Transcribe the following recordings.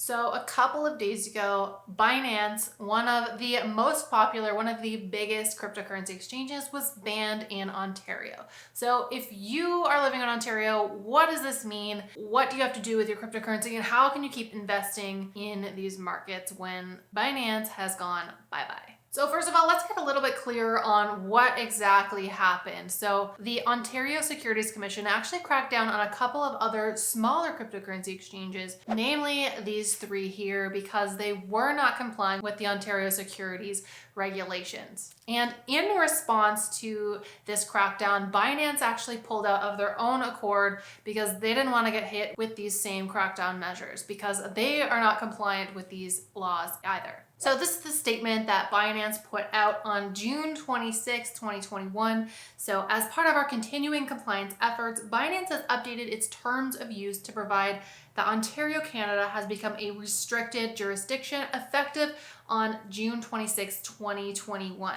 So a couple of days ago, Binance, one of the most popular, one of the biggest cryptocurrency exchanges, was banned in Ontario. So if you are living in Ontario, what does this mean? What do you have to do with your cryptocurrency, and how can you keep investing in these markets when Binance has gone bye-bye? So first of all, let's get a little bit clearer on what exactly happened. So the Ontario Securities Commission actually cracked down on a couple of other smaller cryptocurrency exchanges, namely these three here, because they were not complying with the Ontario Securities regulations. And in response to this crackdown, Binance actually pulled out of their own accord because they didn't want to get hit with these same crackdown measures because they are not compliant with these laws either. So this is the statement that Binance put out on June 26, 2021. So as part of our continuing compliance efforts, Binance has updated its terms of use to provide that Ontario, Canada has become a restricted jurisdiction effective on June 26, 2021.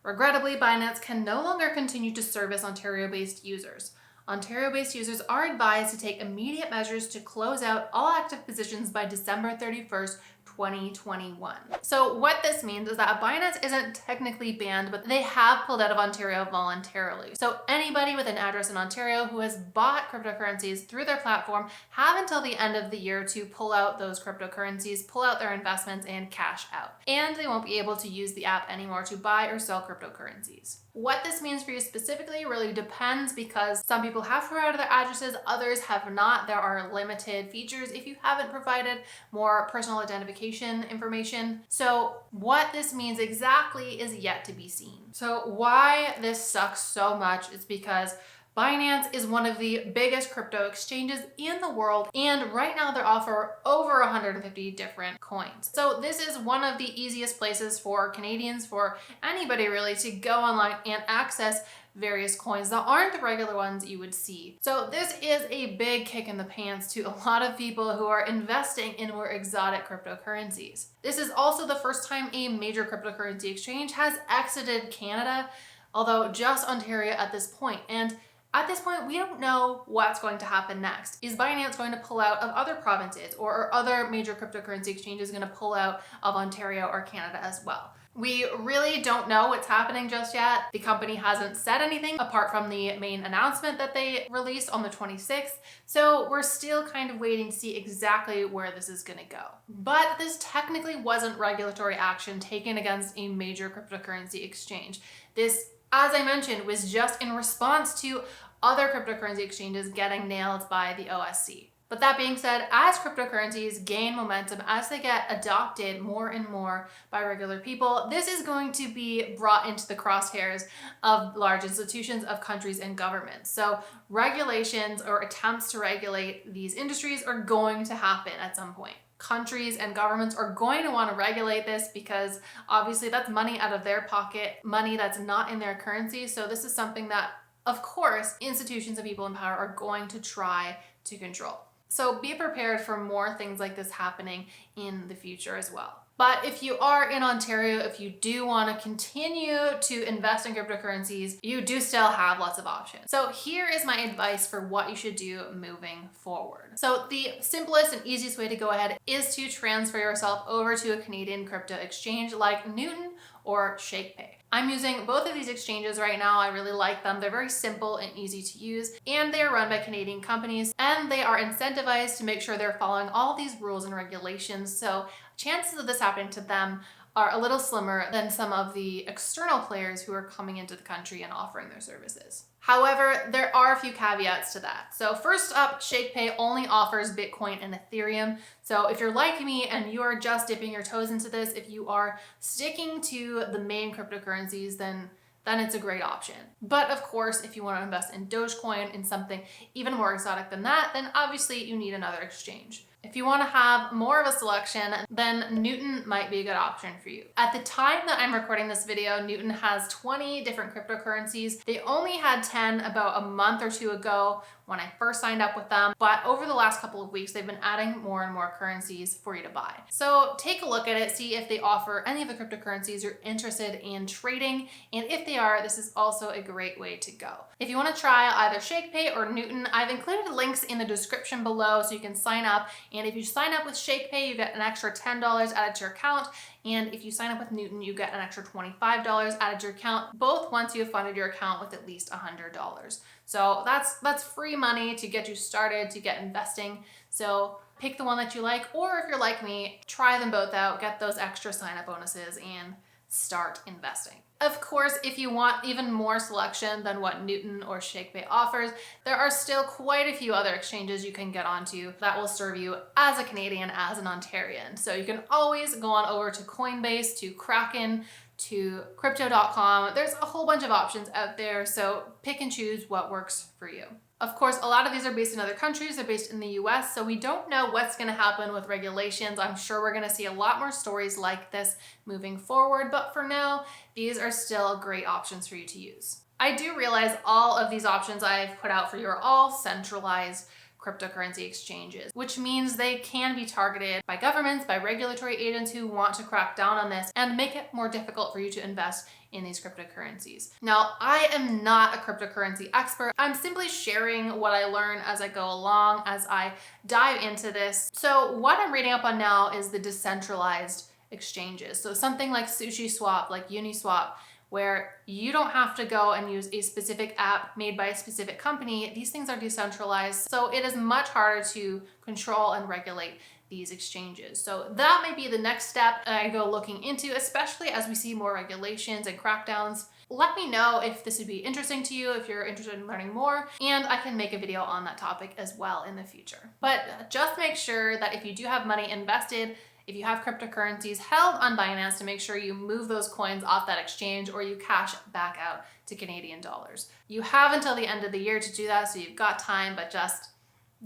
Regrettably, Binance can no longer continue to service Ontario-based users. Ontario-based users are advised to take immediate measures to close out all active positions by December 31st, 2021. So what this means is that Binance isn't technically banned, but they have pulled out of Ontario voluntarily. So anybody with an address in Ontario who has bought cryptocurrencies through their platform have until the end of the year to pull out those cryptocurrencies, pull out their investments, and cash out. And they won't be able to use the app anymore to buy or sell cryptocurrencies. What this means for you specifically really depends because some people have provided their addresses, others have not. There are limited features if you haven't provided more personal identification information. So what this means exactly is yet to be seen. So why this sucks so much is because Binance is one of the biggest crypto exchanges in the world, and right now they offer over 150 different coins. So this is one of the easiest places for Canadians, for anybody really, to go online and access various coins that aren't the regular ones you would see. So this is a big kick in the pants to a lot of people who are investing in more exotic cryptocurrencies. This is also the first time a major cryptocurrency exchange has exited Canada, although just Ontario at this point. And at this point, we don't know what's going to happen next. Is Binance going to pull out of other provinces, or are other major cryptocurrency exchanges going to pull out of Ontario or Canada as well? We really don't know what's happening just yet. The company hasn't said anything apart from the main announcement that they released on the 26th. So we're still kind of waiting to see exactly where this is going to go. But this technically wasn't regulatory action taken against a major cryptocurrency exchange. This, as I mentioned, was just in response to other cryptocurrency exchanges getting nailed by the OSC. But that being said, as cryptocurrencies gain momentum, as they get adopted more and more by regular people, this is going to be brought into the crosshairs of large institutions, of countries and governments. So regulations or attempts to regulate these industries are going to happen at some point. Countries and governments are going to want to regulate this because obviously that's money out of their pocket, money that's not in their currency. So this is something that, of course, institutions and people in power are going to try to control. So be prepared for more things like this happening in the future as well. But if you are in Ontario, if you do want to continue to invest in cryptocurrencies, you do still have lots of options. So here is my advice for what you should do moving forward. So the simplest and easiest way to go ahead is to transfer yourself over to a Canadian crypto exchange like Newton or ShakePay. I'm using both of these exchanges right now. I really like them. They're very simple and easy to use, and they are run by Canadian companies, and they are incentivized to make sure they're following all these rules and regulations. So chances of this happening to them are a little slimmer than some of the external players who are coming into the country and offering their services. However, there are a few caveats to that. So first up, ShakePay only offers Bitcoin and Ethereum. So if you're like me and you are just dipping your toes into this, if you are sticking to the main cryptocurrencies, then it's a great option. But of course, if you want to invest in Dogecoin, in something even more exotic than that, then obviously you need another exchange. If you want to have more of a selection, then Newton might be a good option for you. At the time that I'm recording this video, Newton has 20 different cryptocurrencies. They only had 10 about a month or two ago when I first signed up with them, but over the last couple of weeks, they've been adding more and more currencies for you to buy. So take a look at it, see if they offer any of the cryptocurrencies you're interested in trading, and if they are, this is also a great way to go. If you want to try either ShakePay or Newton, I've included links in the description below so you can sign up, and if you sign up with ShakePay, you get an extra $10 added to your account, and if you sign up with Newton, you get an extra $25 added to your account, both once you have funded your account with at least $100. So that's free money to get you started, to get investing. So pick the one that you like, or if you're like me, try them both out, get those extra sign-up bonuses, and start investing. Of course, if you want even more selection than what Newton or ShakePay offers, there are still quite a few other exchanges you can get onto that will serve you as a Canadian, as an Ontarian. So you can always go on over to Coinbase, to Kraken, to crypto.com. There's a whole bunch of options out there, so pick and choose what works for you. Of course, a lot of these are based in other countries, they're based in the US, so we don't know what's gonna happen with regulations. I'm sure we're gonna see a lot more stories like this moving forward, but for now, these are still great options for you to use. I do realize all of these options I've put out for you are all centralized cryptocurrency exchanges, which means they can be targeted by governments, by regulatory agents who want to crack down on this and make it more difficult for you to invest in these cryptocurrencies. Now, I am not a cryptocurrency expert. I'm simply sharing what I learn as I go along, as I dive into this. So what I'm reading up on now is the decentralized exchanges. So something like SushiSwap, like Uniswap, where you don't have to go and use a specific app made by a specific company. These things are decentralized, so it is much harder to control and regulate these exchanges. So that might be the next step I go looking into, especially as we see more regulations and crackdowns. Let me know if this would be interesting to you, if you're interested in learning more, and I can make a video on that topic as well in the future. But just make sure that if you do have money invested, if you have cryptocurrencies held on Binance, to make sure you move those coins off that exchange or you cash back out to Canadian dollars. You have until the end of the year to do that, so you've got time, but just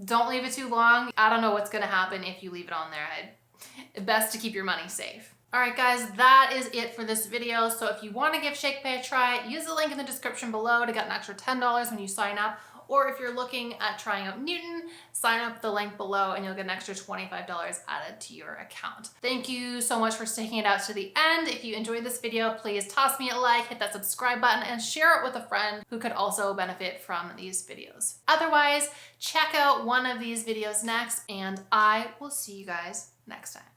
don't leave it too long. I don't know what's gonna happen if you leave it on there. Best to keep your money safe. All right, guys, that is it for this video. So if you want to give ShakePay a try, use the link in the description below to get an extra $10 when you sign up. Or if you're looking at trying out Newton, sign up with the link below and you'll get an extra $25 added to your account. Thank you so much for sticking it out to the end. If you enjoyed this video, please toss me a like, hit that subscribe button, and share it with a friend who could also benefit from these videos. Otherwise, check out one of these videos next, and I will see you guys next time.